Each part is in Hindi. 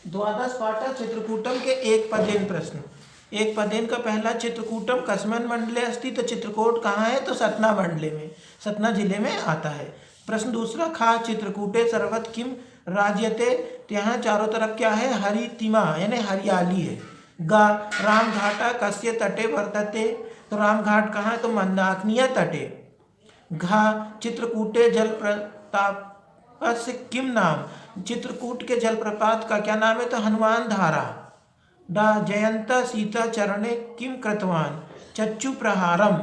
द्वादश पाठा चित्रकूटम के एक पदेन प्रश्न। एक पदेन का पहला, चित्रकूटम कस्मिन् मंडले अस्ति, तो चित्रकूट कहाँ है? तो सतना मंडले में, सतना जिले में आता है। प्रश्न दूसरा, खा चित्रकूटे सर्वत्र किम राज्यते, तो यहाँ चारों तरफ क्या है? हरितिमा यानी हरियाली है। गा राम घाटा कस्य तटे वर्तते, तो राम घाट कहाँ है? तो मंदाकिनी तटे। घा चित्रकूटे जल प्रपातस्य किम नाम, चित्रकूट के जलप्रपात का क्या नाम है? तो हनुमान धारा। डा जयंता सीता चरणे किम कृतवान, चच्चु प्रहारम।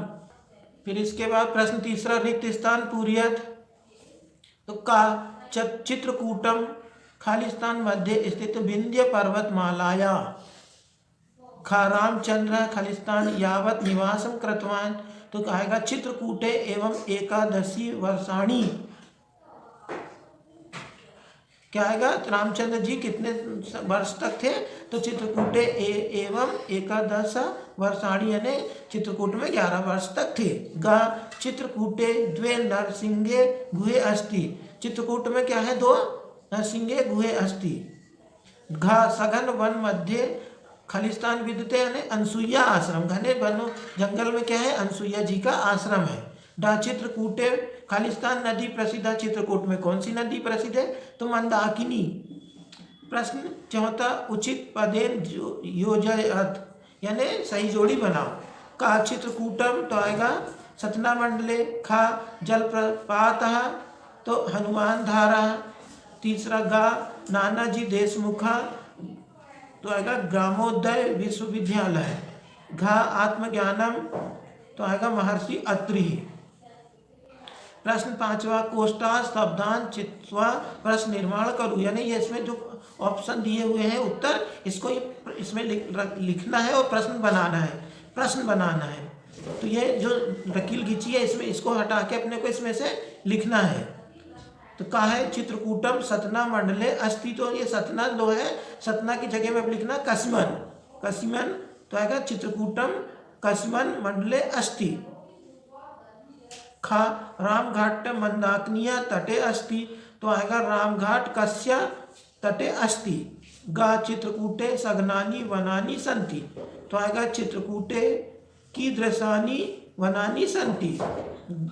फिर इसके बाद प्रश्न तीसरा, रिक्त स्थान पूर्यत, तो का चित्रकूटम खालिस्तान मध्य स्थित विंध्य पर्वतमालाया। खा रामचंद्र खालिस्तान यावत निवासम कृतवान, तो कहेगा चित्रकूटे एवं एकादशी वर्षाणी। क्या आएगा? रामचंद्र जी कितने वर्ष तक थे? तो चित्रकूटे एवं एकादश वर्षाणी यानी चित्रकूट में 11 वर्ष तक थे। गा चित्रकूटे द्वे नरसिंहे गुहे अस्ति, चित्रकूट में क्या है? 2 नरसिंहे गुहे अस्ति। घा सघन वन मध्य खालिस्तान विद्यते यानी अनसुईया आश्रम, घने वनों जंगल में क्या है? अनसुईया जी का आश्रम है। डा चित्रकूटे खालिस्तान नदी प्रसिद्ध है, चित्रकूट में कौन सी नदी प्रसिद्ध है? तो मंदाकिनी। प्रश्न चौथा, उचित पदेन योजयत यानी सही जोड़ी बनाओ। का चित्रकूटम, तो आएगा सतना मंडले। खा जलप्रपात, तो हनुमान धारा। तीसरा, गा नानाजी देशमुखा, तो आएगा ग्रामोदय विश्वविद्यालय। घा आत्मज्ञानम, तो आएगा महर्षि अत्रि। प्रश्न पांचवा, कोष्ठा शब्दान चित्वा प्रश्न निर्माण करूँ, यानी ये इसमें जो ऑप्शन दिए हुए हैं उत्तर, इसको इसमें लिखना है और प्रश्न बनाना है, प्रश्न बनाना है। तो ये जो लकीर खींची है इसमें, इसको हटा के अपने को इसमें से लिखना है। तो कहा है चित्रकूटम सतना मंडले अस्ति, तो ये सतना लो है, सतना की जगह में अब लिखना कस्मन, कस्मन, तो आएगा चित्रकूटम कस्मन मंडले अस्ति। खा रामघाट मंदाकिनी तटे अस्ति, तो आएगा रामघाट कस्य तटे अस्ति। गा चित्रकूटे सघनानि वनानि सन्ति, तो आएगा चित्रकूटे कीदृशानि वनानि सन्ति।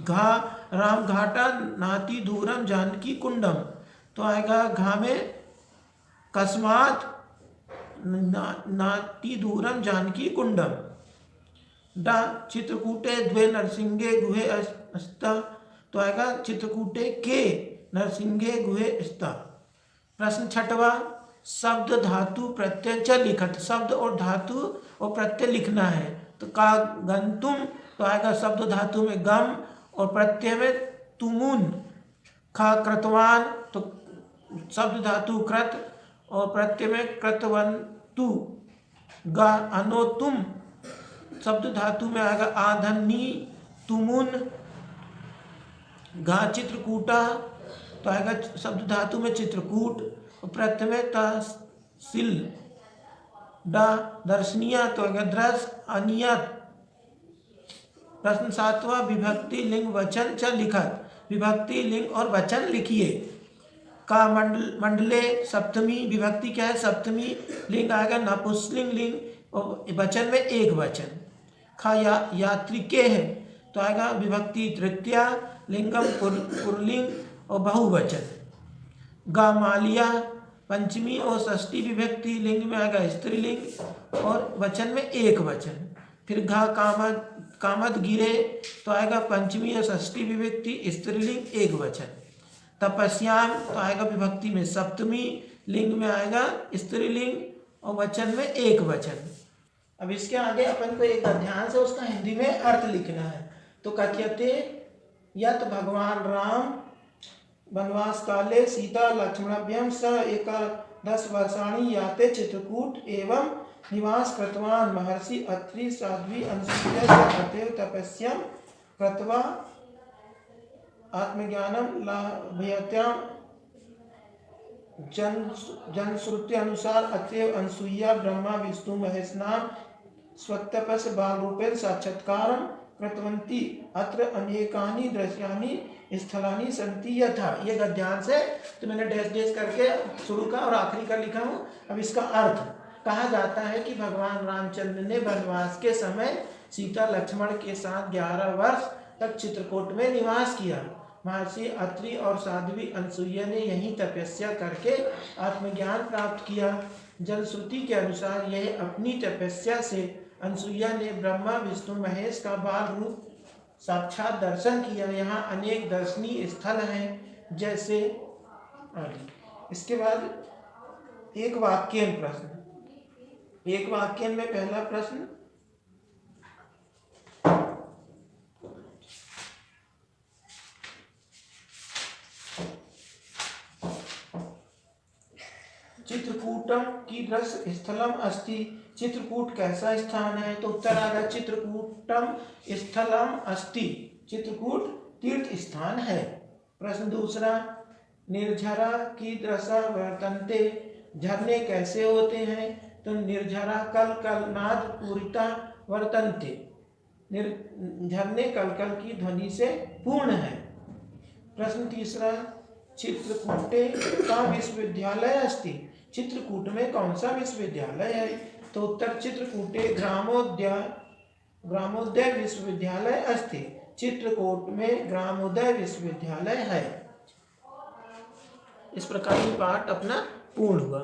घा रामघाटा नाति दूरम जानकी कुंडम, तो आएगा घा में कस्मात नाति दूरम जानकी कुंडम। डा चित्रकूटे द्वे नरसिंहे गुहे अस्ता, तो आएगा चित्रकूटे के नरसिंहे गुहे अस्ता। प्रश्न छठवा, शब्द धातु प्रत्यय च लिखत, शब्द और धातु और प्रत्यय लिखना है। तो का गंतुम, तो आएगा शब्द धातु में गम और प्रत्यय में तुमुन। खा कृतवान, तो शब्द धातु कृत और प्रत्यय में कृतवंतु। गा अनोतुम, शब्द धातु में आएगा आधनी तुमुन। घा चित्रकूटा, तो आएगा शब्द धातु में चित्रकूट और प्रत्यय में तहसील। डा दर्शनीय, तो आएगा दृश अनियत। प्रश्न सातवां, विभक्ति लिंग वचन च लिखत, विभक्ति लिंग और वचन लिखिए। का मंडले सप्तमी, विभक्ति क्या है? सप्तमी। लिंग आएगा नपुंसकलिंग लिंग और वचन में एक वचन। खा यात्रिके है, तो आएगा विभक्ति तृतीया, लिंगम पुल्लिंग और बहुवचन। गा मालिया पंचमी और षष्ठी विभक्ति, लिंग में आएगा स्त्रीलिंग और वचन में एक वचन। फिर घा कामद गिरे, तो आएगा पंचमी और षष्ठी विभक्ति, स्त्रीलिंग एक वचन। तपस्याम, तो आएगा विभक्ति में सप्तमी, लिंग में आएगा स्त्रीलिंग और वचन में एक वचन। अब इसके आगे अपन को एक ध्यान से उसका हिंदी में अर्थ लिखना है। तो कथ्यते यत भगवान राम वनवास काले सीता लक्ष्मणाभ्याम स 11 वर्षाणि याते चित्रकूट एवं निवास कृतवान महर्षि अत्रि साध्वी अनुसूया अतएव तपस्यां कृत्वा आत्मज्ञानम लाभयत्याम। जनश्रुति अनुसार अतएव अनुसूया ब्रह्मा विष्णु महेश नाम स्वतपस बाल रूपेण साक्षात्कारम कृतवन्ती अत्र अनेकानि दृश्यानि स्थलानि सन्ति यथा। ये गद्यांश है तो मैंने डैश डैश करके शुरू का और आखिरी का लिखा हूँ। अब इसका अर्थ, कहा जाता है कि भगवान रामचंद्र ने वनवास के समय सीता लक्ष्मण के साथ 11 वर्ष तक चित्रकूट में निवास किया। महर्षि अत्रि और साध्वी अनसुईया ने यहीं तपस्या करके आत्मज्ञान प्राप्त किया। जनश्रुति के अनुसार यह अपनी तपस्या से अनसुईया ने ब्रह्मा विष्णु महेश का बाल रूप साक्षात दर्शन किया। यहाँ अनेक दर्शनीय स्थल हैं जैसे आदि। इसके बाद एक वाक्य प्रश्न। एक वाक्य में पहला प्रश्न, चित्रकूटम कीदृश स्थलम अस्ति। चित्रकूट कैसा स्थान है? तो उत्तर आ रहा है चित्रकूटम स्थलम अस्ति। चित्रकूट तीर्थ स्थान है। प्रश्न दूसरा, निर्झरा कीदृशा वर्तन्ते। झरने कैसे होते हैं? तो निर्झरा कल कल नाद पूरिता वर्तन्ते। झरने कल कल की ध्वनि से पूर्ण है। प्रश्न तीसरा, चित्रकूटे का विश्वविद्यालय अस्ति। चित्रकूट में कौन सा विश्वविद्यालय है? तो उत्तर चित्रकूटे ग्रामोदय विश्वविद्यालय अस्ति। चित्रकूट में ग्रामोदय विश्वविद्यालय है। इस प्रकार ये पाठ अपना पूर्ण हुआ।